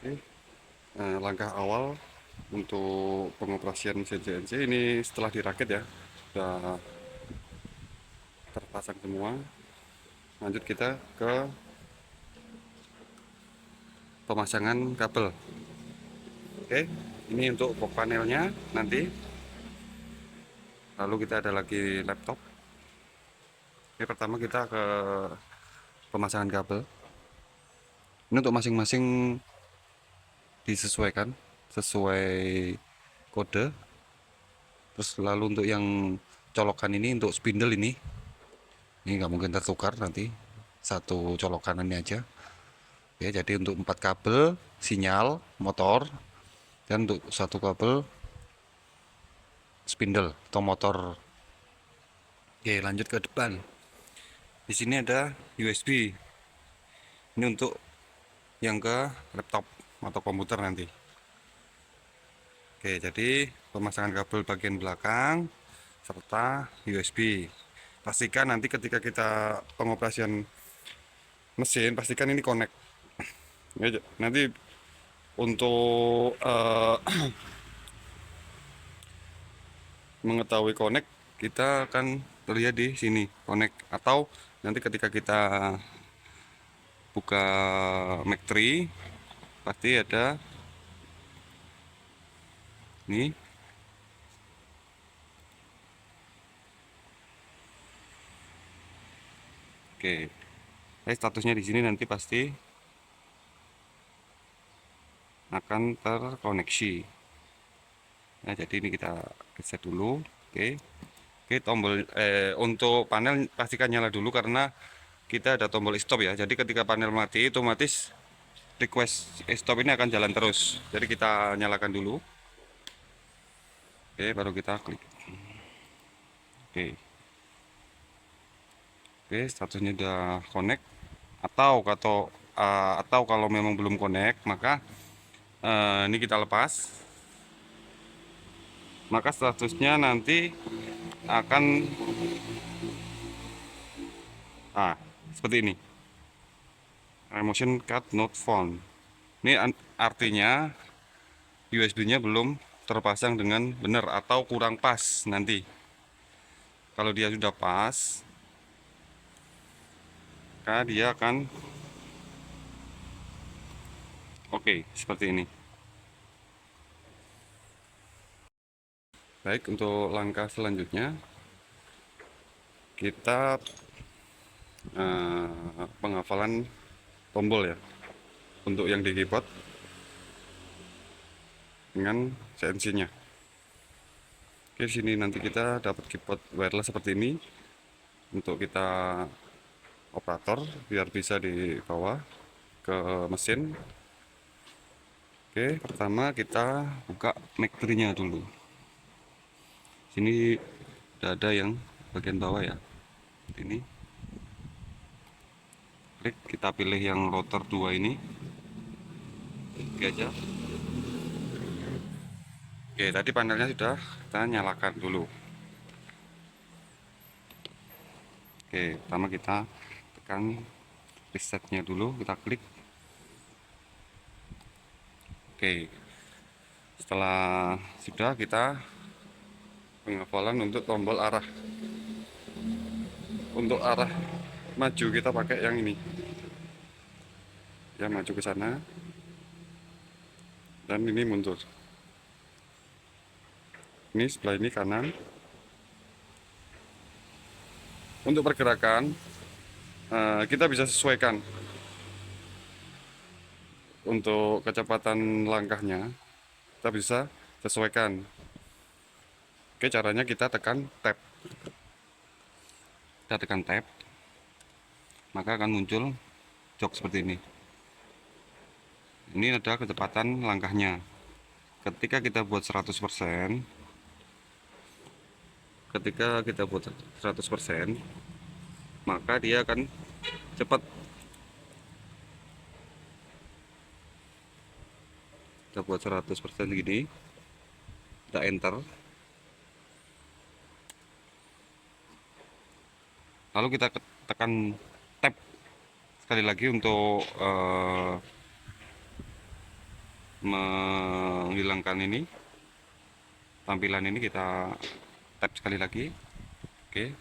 Oke, langkah awal untuk pengoperasian mesin CNC ini setelah dirakit ya, sudah terpasang semua. Lanjut kita ke pemasangan kabel. Oke, ini untuk box panelnya nanti. Lalu kita ada lagi laptop. Ini pertama kita ke pemasangan kabel. Ini untuk masing-masing disesuaikan sesuai kode. Terus lalu untuk yang colokan ini untuk spindle ini nggak mungkin tertukar nanti satu colokan ini aja. Ya, jadi untuk 4 kabel sinyal motor dan untuk satu kabel spindle atau motor. Oke, lanjut ke depan. Di sini ada USB. Ini untuk yang ke laptop atau komputer nanti. Oke, jadi pemasangan kabel bagian belakang serta USB. Pastikan nanti ketika kita pengoperasian mesin, pastikan ini connect. Ya, nanti untuk mengetahui connect, kita akan terlihat di sini connect, atau nanti ketika kita buka Mac 3 pasti ada nih. Oke, statusnya di sini nanti pasti akan terkoneksi. Nah, jadi ini kita reset dulu. Oke. Oke, tombol untuk panel pastikan nyala dulu karena kita ada tombol stop ya. Jadi ketika panel mati otomatis request stop ini akan jalan terus. Jadi kita nyalakan dulu. Oke, baru kita klik. Oke. Oke, statusnya udah connect. Atau kalau memang belum connect, maka ini kita lepas. Maka statusnya nanti akan seperti ini. Remotion card not found. Ini artinya USB-nya belum terpasang dengan benar atau kurang pas nanti. Kalau dia sudah pas, maka dia akan oke, seperti ini. Baik, untuk langkah selanjutnya kita penghafalan tombol ya. Untuk yang di keyboard dengan CNC-nya. Oke, sini nanti kita dapat keyboard wireless seperti ini untuk kita operator biar bisa dibawa ke mesin. Oke, pertama kita buka Mac 3-nya dulu. Sini udah ada yang bagian bawah ya. Ini klik, kita pilih yang router 2 ini. Oke aja. Oke, tadi panelnya sudah kita nyalakan dulu. Oke, pertama kita tekan resetnya dulu, kita klik. Oke, setelah sudah kita penghafalan untuk tombol arah. Untuk arah maju kita pakai yang ini ya, maju ke sana dan ini mundur. Ini sebelah ini kanan. Untuk pergerakan kita bisa sesuaikan untuk kecepatan langkahnya, kita bisa sesuaikan. Oke, caranya kita tekan tab. Kita tekan tab, maka akan muncul jok seperti ini. Ini ada kecepatan langkahnya. Ketika kita buat 100%, maka dia akan cepat. Kita buat 100% gini, kita enter, lalu kita tekan tab sekali lagi untuk menghilangkan ini tampilan ini, kita tap sekali lagi. Oke,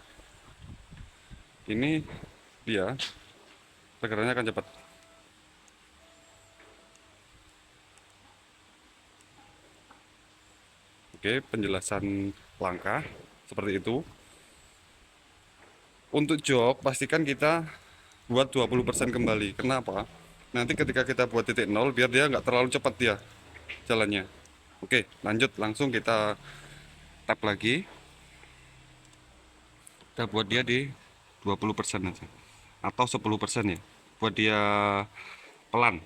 ini dia pergerakannya akan cepat. Oke, penjelasan langkah seperti itu. Untuk job pastikan kita buat 20% kembali. Kenapa? Nanti ketika kita buat titik nol, biar dia nggak terlalu cepat dia jalannya. Oke, lanjut, langsung kita tap lagi. Kita buat dia di 20% aja atau 10% ya, buat dia pelan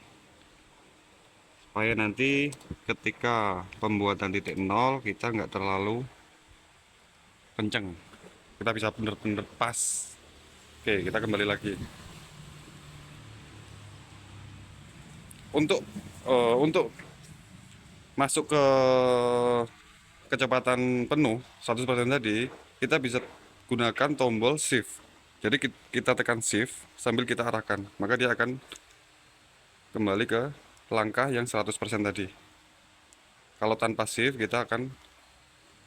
supaya nanti ketika pembuatan titik nol kita nggak terlalu kenceng, kita bisa bener-bener pas. Oke, kita kembali lagi. Untuk masuk ke kecepatan penuh 100% tadi, kita bisa gunakan tombol shift. Jadi kita tekan shift sambil kita arahkan, maka dia akan kembali ke langkah yang 100% tadi. Kalau tanpa shift kita akan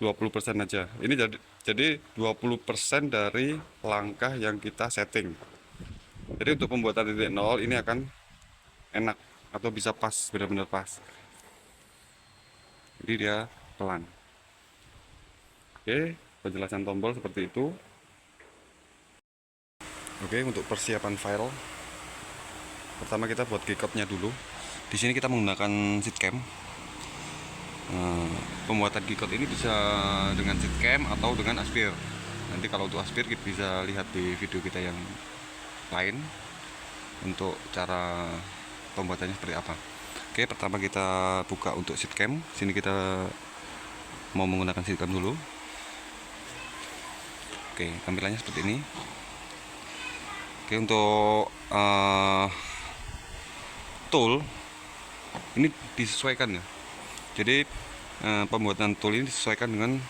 20% aja. Ini jadi 20% dari langkah yang kita setting. Jadi untuk pembuatan titik nol ini akan enak atau bisa pas, benar-benar pas. Jadi dia pelan. Oke, penjelasan tombol seperti itu. Oke, untuk persiapan file, pertama kita buat keycode-nya dulu. Di sini kita menggunakan Seedcam. Pembuatan keycode ini bisa dengan Seedcam atau dengan Aspir. Nanti kalau untuk Aspir kita bisa lihat di video kita yang lain untuk cara pembuatannya seperti apa. Oke, pertama kita buka untuk Seedcam. Sini kita mau menggunakan Seedcam dulu. Oke, tampilannya seperti ini. Oke, untuk tool ini disesuaikan ya. Jadi pembuatan tool ini disesuaikan dengan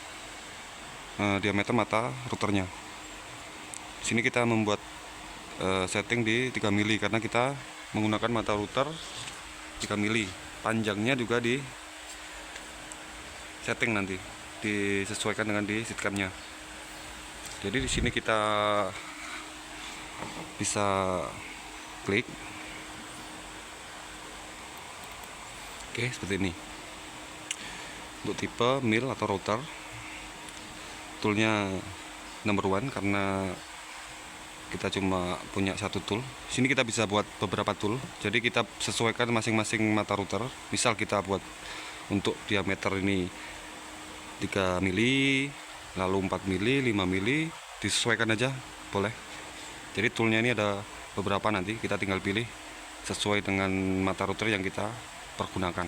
diameter mata routernya. Sini kita membuat setting di 3 mili karena kita menggunakan mata router 3 mili. Panjangnya juga di setting nanti disesuaikan dengan di Seedcam-nya. Jadi di sini kita bisa klik. Oke, seperti ini. Untuk tipe mil atau router, toolnya number one karena kita cuma punya satu tool. Sini kita bisa buat beberapa tool, jadi kita sesuaikan masing-masing mata router. Misal kita buat untuk diameter ini 3 mili, lalu 4 mili, 5 mili, disesuaikan aja boleh. Jadi toolnya ini ada beberapa, nanti kita tinggal pilih sesuai dengan mata router yang kita pergunakan.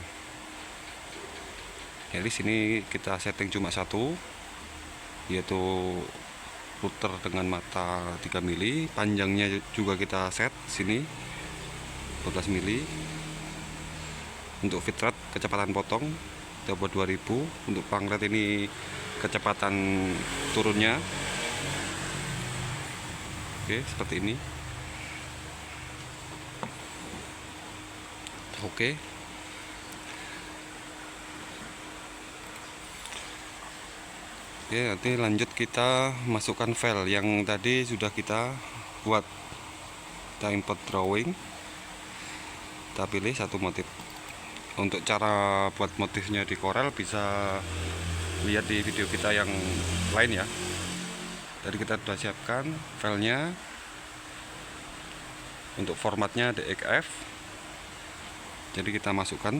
Jadi sini kita setting cuma satu, yaitu router dengan mata 3 mili. Panjangnya juga kita set sini 12 mili. Untuk feed rate kecepatan potong kita buat 2000. Untuk pang rate ini kecepatan turunnya. Oke, seperti ini. Oke. Oke, nanti lanjut kita masukkan file yang tadi sudah kita buat. Kita import drawing. Kita pilih satu motif. Untuk cara buat motifnya di Corel bisa lihat di video kita yang lain ya. Tadi kita sudah siapkan filenya. Untuk formatnya DXF. Jadi kita masukkan.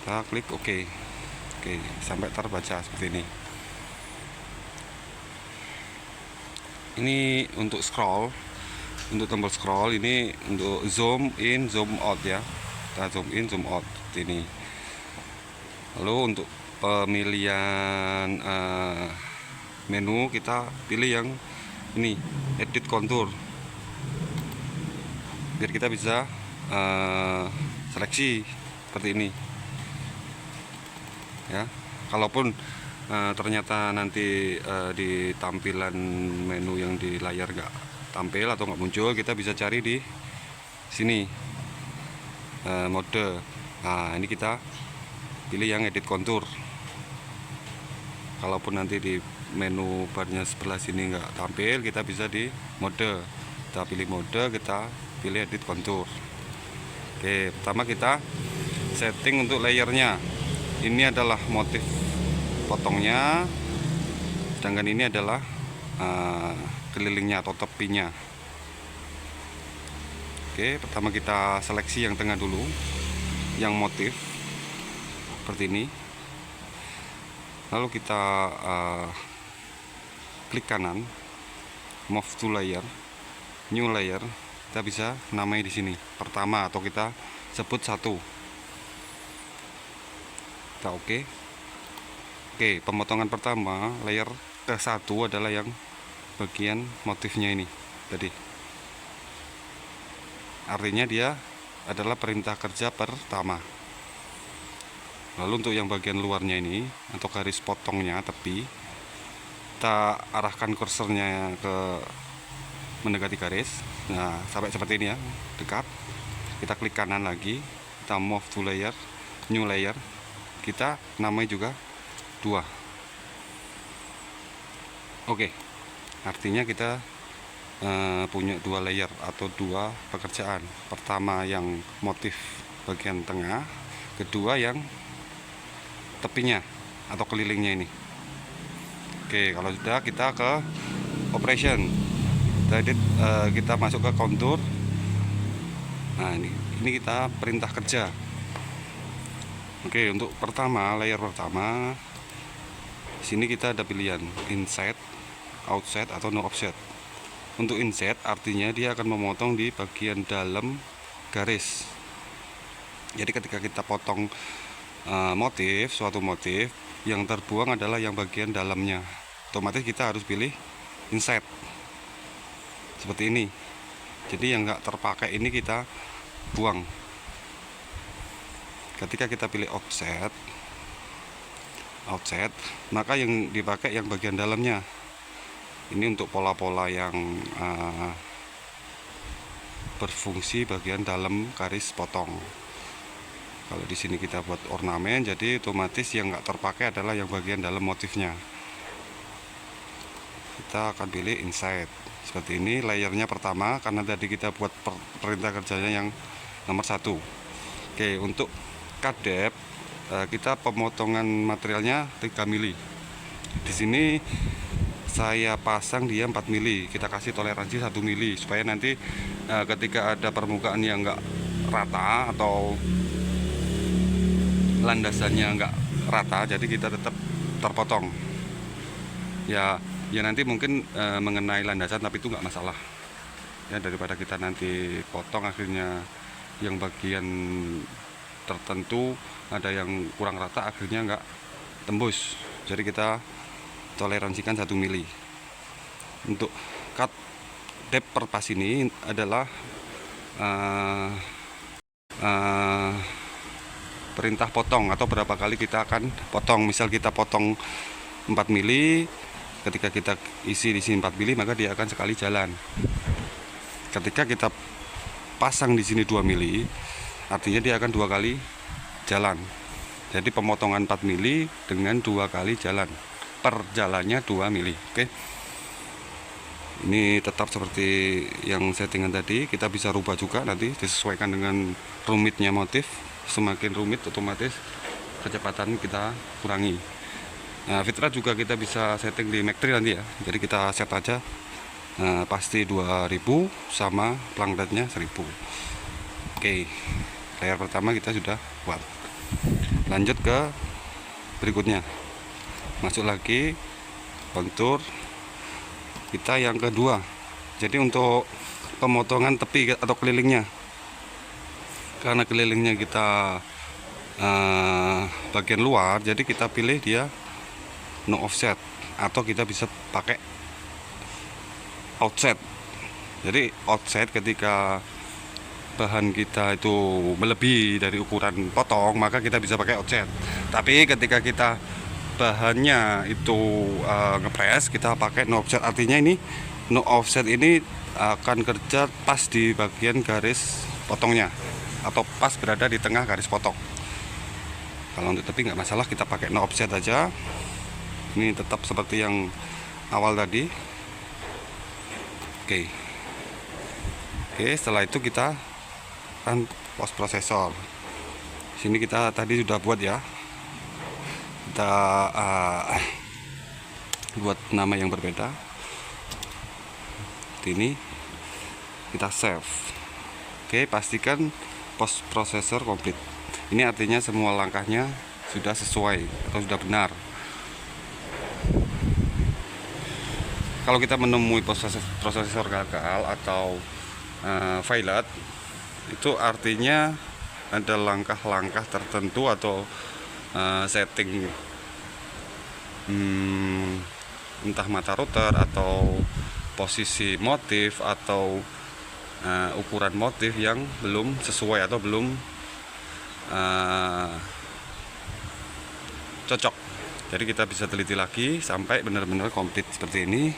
Kita klik OK. Oke, sampai terbaca seperti ini. Ini untuk scroll, untuk tombol scroll ini untuk zoom in, zoom out ya. Kita zoom in, zoom out seperti ini. Lalu untuk pemilihan menu kita pilih yang ini, edit contour, biar kita bisa seleksi seperti ini ya. Kalaupun ternyata nanti di tampilan menu yang di layar nggak tampil atau nggak muncul, kita bisa cari di sini mode. Nah, ini kita pilih yang edit kontur. Kalaupun nanti di menu barnya sebelah sini nggak tampil, kita bisa di mode. Kita pilih mode, kita pilih edit kontur. Oke, pertama kita setting untuk layernya. Ini adalah motif potongnya, sedangkan ini adalah kelilingnya atau tepinya. Oke, pertama kita seleksi yang tengah dulu, yang motif seperti ini. Lalu kita klik kanan, move to layer, new layer. Kita bisa namai di sini pertama, atau kita sebut satu. Kita oke. Oke, pemotongan pertama layer ke satu adalah yang bagian motifnya ini tadi. Artinya dia adalah perintah kerja pertama. Lalu untuk yang bagian luarnya ini, atau garis potongnya tepi, kita arahkan kursornya ke mendekati garis. Nah, sampai seperti ini ya, dekat. Kita klik kanan lagi, kita move to layer, new layer. Kita namai juga 2. Oke, artinya kita punya 2 layer atau 2 pekerjaan. Pertama yang motif bagian tengah, kedua yang tepinya atau kelilingnya ini. Oke, kalau sudah kita ke operation. Jadi kita masuk ke kontur. Nah, ini kita perintah kerja. Oke, untuk pertama, layer pertama, sini kita ada pilihan inside, outside, atau no offset. Untuk inside artinya dia akan memotong di bagian dalam garis. Jadi ketika kita potong suatu motif, yang terbuang adalah yang bagian dalamnya. Otomatis kita harus pilih inside seperti ini. Jadi yang nggak terpakai ini kita buang. Ketika kita pilih offset, maka yang dipakai yang bagian dalamnya. Ini untuk pola-pola yang berfungsi bagian dalam garis potong. Kalau di sini kita buat ornamen, jadi otomatis yang nggak terpakai adalah yang bagian dalam motifnya. Kita akan pilih inside seperti ini, layernya pertama, karena tadi kita buat perintah kerjanya yang nomor 1. Oke, untuk cut depth, kita pemotongan materialnya 3 mili. Di sini saya pasang dia 4 mili, kita kasih toleransi 1 mili supaya nanti ketika ada permukaan yang enggak rata atau landasannya enggak rata, jadi kita tetap terpotong ya nanti mungkin mengenai landasan, tapi itu enggak masalah ya, daripada kita nanti potong akhirnya yang bagian tertentu ada yang kurang rata, akhirnya enggak tembus. Jadi kita toleransikan 1 mili. Untuk cut depth per pas ini adalah perintah potong atau berapa kali kita akan potong. Misal kita potong 4 mili, ketika kita isi di sini 4 mili, maka dia akan sekali jalan. Ketika kita pasang di sini 2 mili, artinya dia akan 2 kali jalan. Jadi pemotongan 4 mili dengan 2 kali jalan. Per jalannya 2 mili. Oke. Ini tetap seperti yang settingan tadi, kita bisa rubah juga nanti disesuaikan dengan rumitnya motif. Semakin rumit otomatis kecepatan kita kurangi. Nah, fitrah juga kita bisa setting di Mac 3 nanti ya. Jadi kita set aja pasti 2000 sama plangdatnya 1000. Oke. Layer pertama kita sudah buat. Lanjut ke berikutnya. Masuk lagi kontur kita yang kedua. Jadi untuk pemotongan tepi atau kelilingnya, karena kelilingnya kita bagian luar, jadi kita pilih dia no offset, atau kita bisa pakai outset. Jadi outset ketika bahan kita itu melebihi dari ukuran potong, maka kita bisa pakai outset. Tapi ketika kita bahannya itu ngepres, kita pakai no offset. Artinya ini no offset ini akan kerja pas di bagian garis potongnya atau pas berada di tengah garis potong. Kalau untuk tepi nggak masalah, kita pakai no offset aja. Ini tetap seperti yang awal tadi. Oke. Oke, setelah itu kita kan post prosesor. Sini kita tadi sudah buat ya. Kita buat nama yang berbeda. Ini kita save. Oke, pastikan post prosesor komplit. Ini artinya semua langkahnya sudah sesuai atau sudah benar. Kalau kita menemui prosesor gagal atau failat, itu artinya ada langkah-langkah tertentu atau setting entah mata router atau posisi motif atau ukuran motif yang belum sesuai atau belum cocok. Jadi kita bisa teliti lagi sampai benar-benar komplit seperti ini.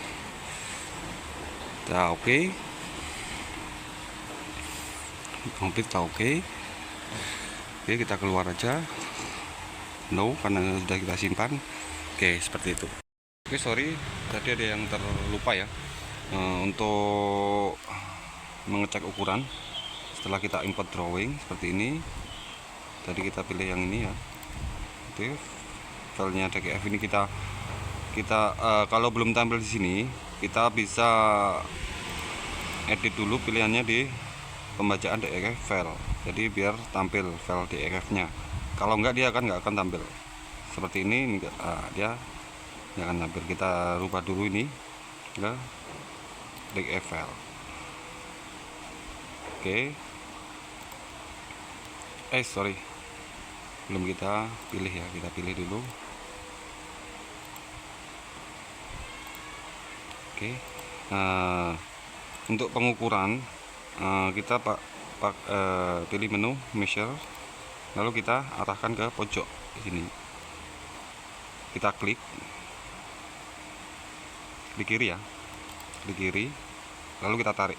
Kita oke. Komplit kita oke. Oke, kita keluar aja. No, karena sudah kita simpan. Oke, seperti itu. Oke, sorry, tadi ada yang terlupa ya. Untuk mengecek ukuran setelah kita import drawing seperti ini, tadi kita pilih yang ini ya. Oke, filenya DGF ini kita kalau belum tampil di sini, kita bisa edit dulu pilihannya di pembacaan DXF file. Jadi biar tampil file DXF-nya. Kalau enggak dia nggak akan tampil. Seperti ini dia nggak akan tampil. Kita rubah dulu ini ke DXF file. Oke. Sorry. Belum kita pilih ya. Kita pilih dulu. Oke. Untuk pengukuran kita pilih menu measure, lalu kita arahkan ke pojok di sini. Kita klik di kiri ya, di kiri, lalu kita tarik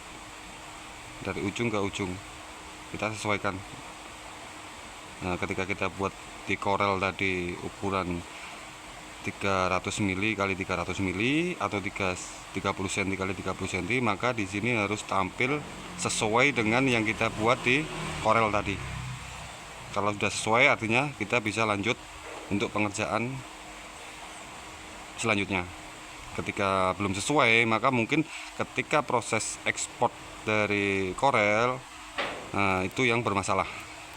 dari ujung ke ujung, kita sesuaikan. Ketika kita buat di Corel tadi ukuran 300 mili kali 300 mili atau 30 cm kali 30 cm, maka di sini harus tampil sesuai dengan yang kita buat di Corel tadi. Kalau sudah sesuai artinya kita bisa lanjut untuk pengerjaan selanjutnya. Ketika belum sesuai, maka mungkin ketika proses ekspor dari Corel itu yang bermasalah.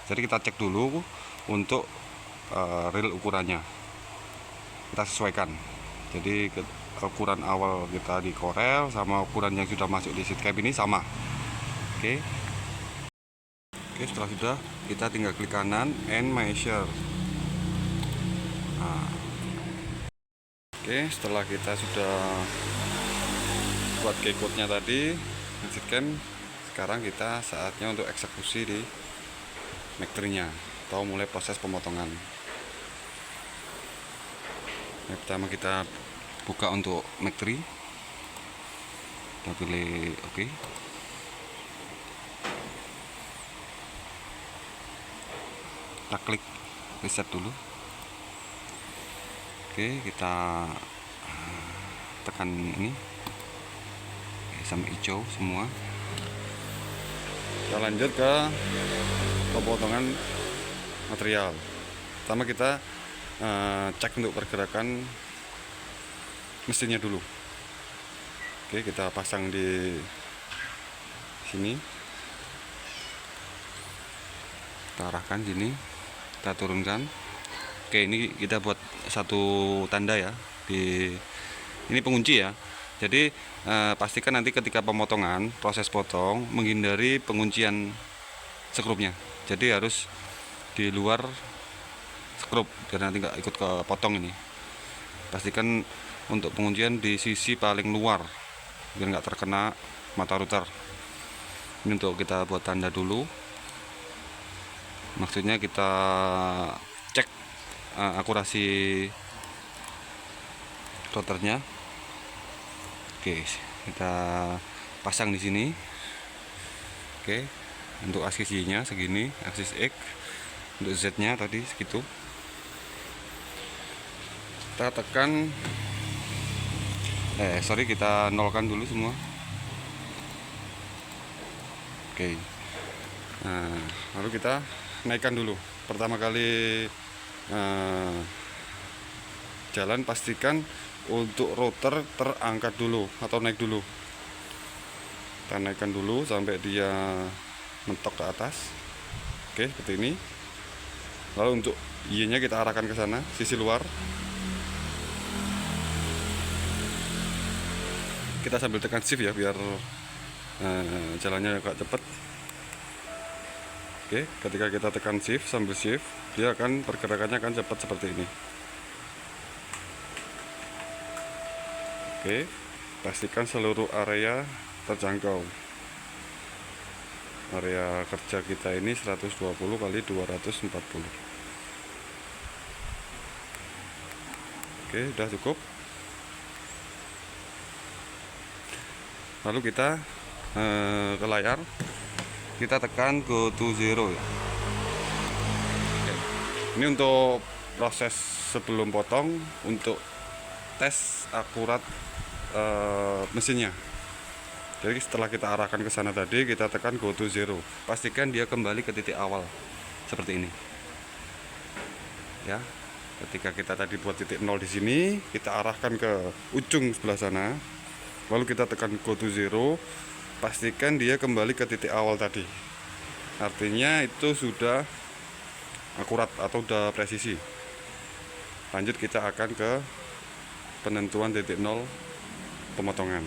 Jadi kita cek dulu untuk real ukurannya, kita sesuaikan. Jadi ukuran awal kita di Corel sama ukuran yang sudah masuk di Seatcap ini sama. Oke, setelah sudah, kita tinggal klik kanan and measure. Oke, setelah kita sudah buat keycode-nya tadi di Seatcap, sekarang kita saatnya untuk eksekusi di Mac3-nya atau mulai proses pemotongan. Yang pertama kita buka untuk Mac3, kita pilih oke. Kita klik reset dulu. Oke, kita tekan ini sampai hijau semua. Kita lanjut ke pemotongan material. Pertama kita cek untuk pergerakan mesinnya dulu. Oke, kita pasang di sini, kita arahkan sini, kita turunkan. Oke, ini kita buat satu tanda ya, ini pengunci ya. Jadi pastikan nanti ketika pemotongan, proses potong menghindari penguncian skrupnya. Jadi harus di luar skrup biar nanti nggak ikut ke potong ini. Pastikan untuk penguncian di sisi paling luar biar nggak terkena mata router. Ini untuk kita buat tanda dulu. Maksudnya kita cek akurasi routernya. Oke, kita pasang di sini. Oke, Untuk aksis Y nya segini, aksis X, untuk Z nya tadi segitu. Kita tekan, kita nolkan dulu semua. Oke. Nah, lalu kita naikkan dulu. Pertama kali jalan, pastikan untuk rotor terangkat dulu atau naik dulu. Kita naikkan dulu sampai dia mentok ke atas. Oke, seperti ini. Lalu untuk Y nya kita arahkan ke sana, sisi luar. Kita sambil tekan shift ya, biar jalannya agak cepat. Oke, ketika kita tekan shift, sambil shift, dia akan pergerakannya akan cepat seperti ini. Oke, pastikan seluruh area terjangkau. Area kerja kita ini 120 kali 240. Oke, udah cukup. Lalu kita ke layar, kita tekan go to zero ya. Oke. Ini untuk proses sebelum potong, untuk tes akurat mesinnya. Jadi setelah kita arahkan ke sana tadi, kita tekan go to zero, pastikan dia kembali ke titik awal seperti ini ya. Ketika kita tadi buat titik 0 di sini, kita arahkan ke ujung sebelah sana, lalu kita tekan go to zero, pastikan dia kembali ke titik awal tadi. Artinya itu sudah akurat atau sudah presisi. Lanjut kita akan ke penentuan titik 0 pemotongan.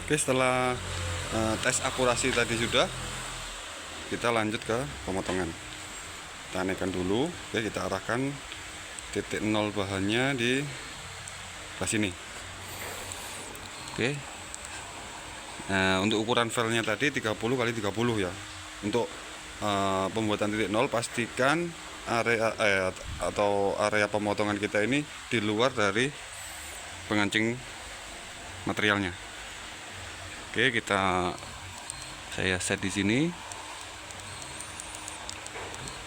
Oke, setelah tes akurasi tadi sudah, kita lanjut ke pemotongan. Kita naikkan dulu. Oke, kita arahkan titik 0 bahannya di sini. Oke. Untuk ukuran filenya tadi 30 kali 30 ya. Untuk pembuatan titik 0, pastikan area pemotongan kita ini di luar dari pengancing materialnya. Oke, saya set di sini.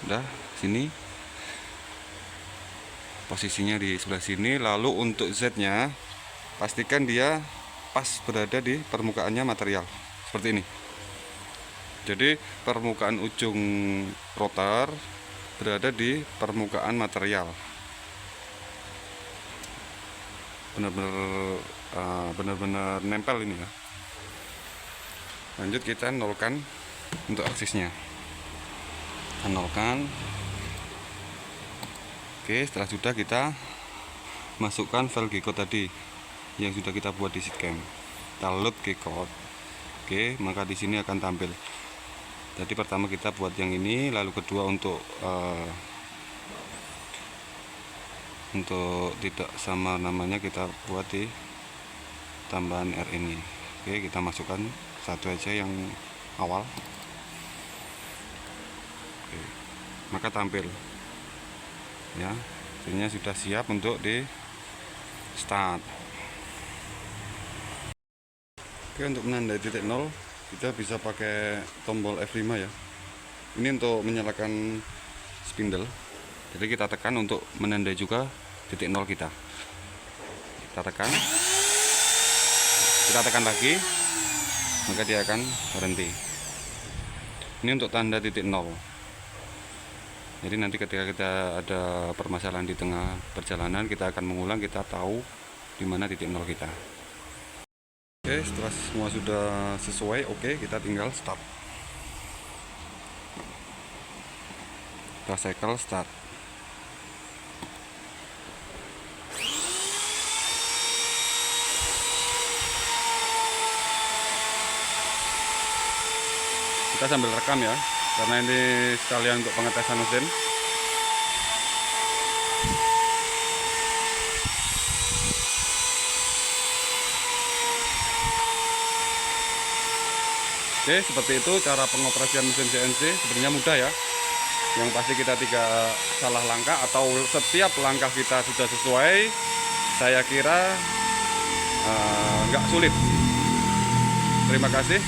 Udah, sini. Posisinya di sebelah sini. Lalu untuk Z-nya, pastikan dia pas berada di permukaannya material. Seperti ini. Jadi, permukaan ujung rotor berada di permukaan material. Benar-benar nempel ini ya. Lanjut kita nolkan untuk aksisnya. Kita nolkan. Oke, setelah sudah, kita masukkan file G-code tadi yang sudah kita buat di Seatcam. Kita load G-code. Oke, maka di sini akan tampil. Jadi pertama kita buat yang ini, lalu kedua untuk tidak sama namanya kita buat di tambahan R ini. Oke, kita masukkan satu aja yang awal. Oke, maka tampil ya, ini sudah siap untuk di start. Oke, untuk menandai titik 0 kita bisa pakai tombol F5 ya. Ini untuk menyalakan spindle. Jadi kita tekan untuk menandai juga titik 0 kita. Kita tekan lagi, maka dia akan berhenti. Ini untuk tanda titik 0. Jadi nanti ketika kita ada permasalahan di tengah perjalanan, kita akan mengulang, kita tahu di mana titik 0 kita. Oke, setelah semua sudah sesuai, oke, kita tinggal start. Kita cycle start. Kita sambil rekam ya, karena ini sekalian untuk pengetesan mesin. Oke, seperti itu cara pengoperasian mesin CNC. Sebenarnya mudah ya. Yang pasti kita tidak salah langkah, atau setiap langkah kita sudah sesuai. Saya kira nggak sulit. Terima kasih.